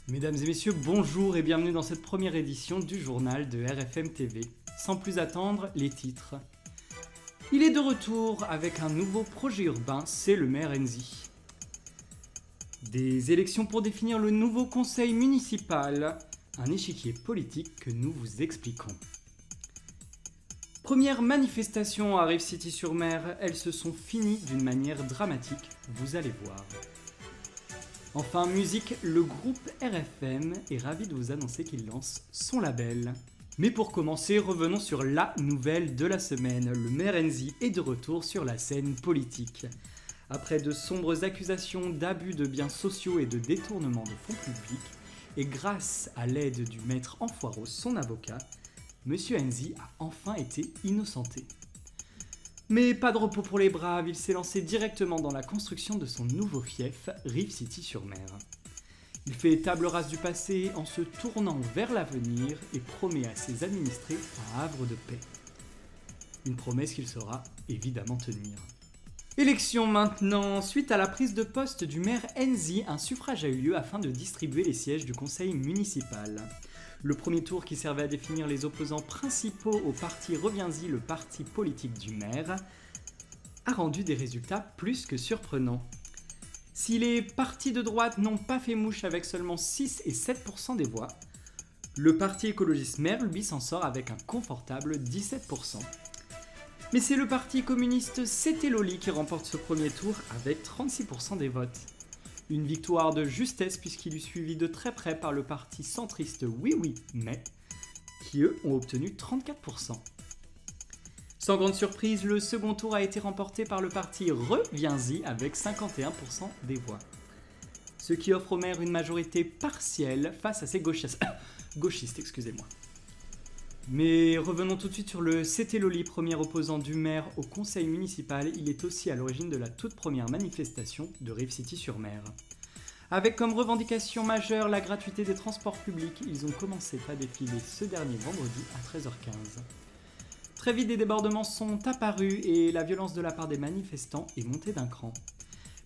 Mesdames et messieurs, bonjour et bienvenue dans cette première édition du journal de RFM TV. Sans plus attendre, les titres. Il est de retour avec un nouveau projet urbain, c'est le maire Enzi. Des élections pour définir le nouveau conseil municipal, un échiquier politique que nous vous expliquons. Première manifestation à Rive City-sur-Mer, elles se sont finies d'une manière dramatique, vous allez voir. Enfin, musique, le groupe RFM est ravi de vous annoncer qu'il lance son label. Mais pour commencer, revenons sur la nouvelle de la semaine. Le maire Enzi est de retour sur la scène politique. Après de sombres accusations d'abus de biens sociaux et de détournement de fonds publics, et grâce à l'aide du maître Enfoiros, son avocat, Monsieur Enzi a enfin été innocenté. Mais pas de repos pour les braves, il s'est lancé directement dans la construction de son nouveau fief, Rive City-sur-Mer. Il fait table rase du passé en se tournant vers l'avenir et promet à ses administrés un havre de paix. Une promesse qu'il saura évidemment tenir. Élection maintenant. Suite à la prise de poste du maire Enzi, un suffrage a eu lieu afin de distribuer les sièges du conseil municipal. Le premier tour, qui servait à définir les opposants principaux au parti Reviens-y, le parti politique du maire, a rendu des résultats plus que surprenants. Si les partis de droite n'ont pas fait mouche avec seulement 6 et 7% des voix, le parti écologiste maire, lui, s'en sort avec un confortable 17%. Mais c'est le parti communiste C'était Loli qui remporte ce premier tour avec 36% des votes. Une victoire de justesse puisqu'il est suivi de très près par le parti centriste Oui Oui Mais, qui eux ont obtenu 34%. Sans grande surprise, le second tour a été remporté par le parti Reviens-y avec 51% des voix. Ce qui offre au maire une majorité partielle face à ses gauchistes. Mais revenons tout de suite sur le C'était Loli, premier opposant du maire au conseil municipal. Il est aussi à l'origine de la toute première manifestation de Rive City-sur-Mer. Avec comme revendication majeure la gratuité des transports publics, ils ont commencé à défiler ce dernier vendredi à 13h15. Très vite, des débordements sont apparus et la violence de la part des manifestants est montée d'un cran.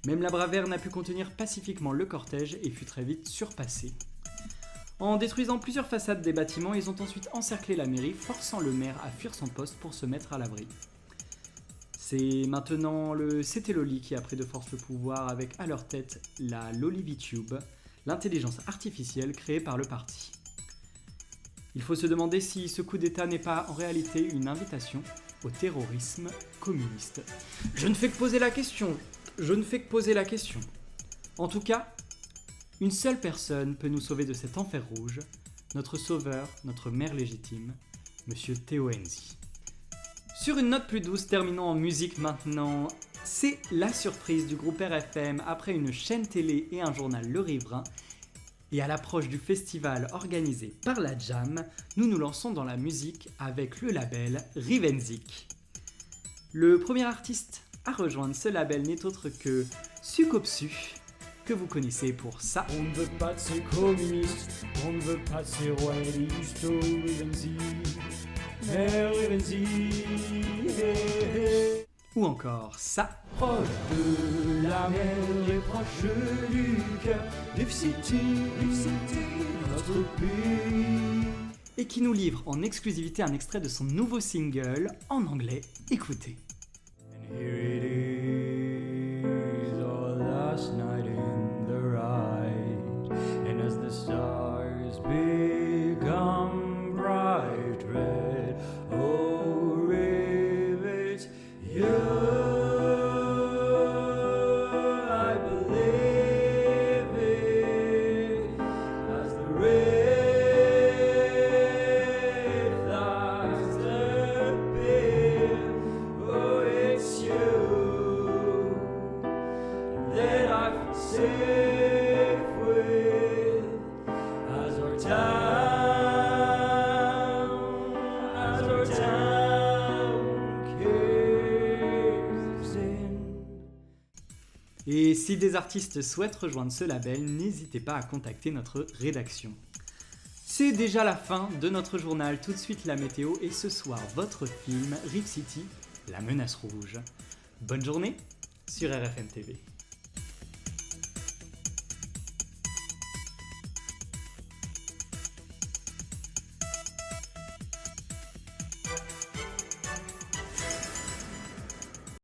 Même la Bravère n'a pu contenir pacifiquement le cortège et fut très vite surpassée. En détruisant plusieurs façades des bâtiments, ils ont ensuite encerclé la mairie, forçant le maire à fuir son poste pour se mettre à l'abri. C'est maintenant le C'était Loli qui a pris de force le pouvoir avec à leur tête la LoliVTube, l'intelligence artificielle créée par le parti. Il faut se demander si ce coup d'État n'est pas en réalité une invitation au terrorisme communiste. Je ne fais que poser la question. En tout cas, une seule personne peut nous sauver de cet enfer rouge, notre sauveur, notre maire légitime, Monsieur Théo Enzi. Sur une note plus douce, terminons en musique maintenant. C'est la surprise du groupe RFM après une chaîne télé et un journal Le Riverain. Et à l'approche du festival organisé par la Jam, nous nous lançons dans la musique avec le label Rivenzik. Le premier artiste à rejoindre ce label n'est autre que Sukopsu, que vous connaissez pour ça. On ne veut pas de ces communistes, on ne veut pas de ces royalistes, oh Rivenzi, mais Rivenzi, hey, hey. Ou encore ça. Proche de la mer et proche du cœur, Rive City, notre pays. Et qui nous livre en exclusivité un extrait de son nouveau single en anglais. Écoutez. And here it is, our last night in the ride, and as the stars become bright red, oh Rive, it's you. I believe it as the red flags appear. Oh, it's you that I feel safe with as our town caves in. Et si des artistes souhaitent rejoindre ce label, n'hésitez pas à contacter notre rédaction. C'est déjà la fin de notre journal, tout de suite la météo et ce soir votre film Rive City, la menace rouge. Bonne journée sur RFM TV.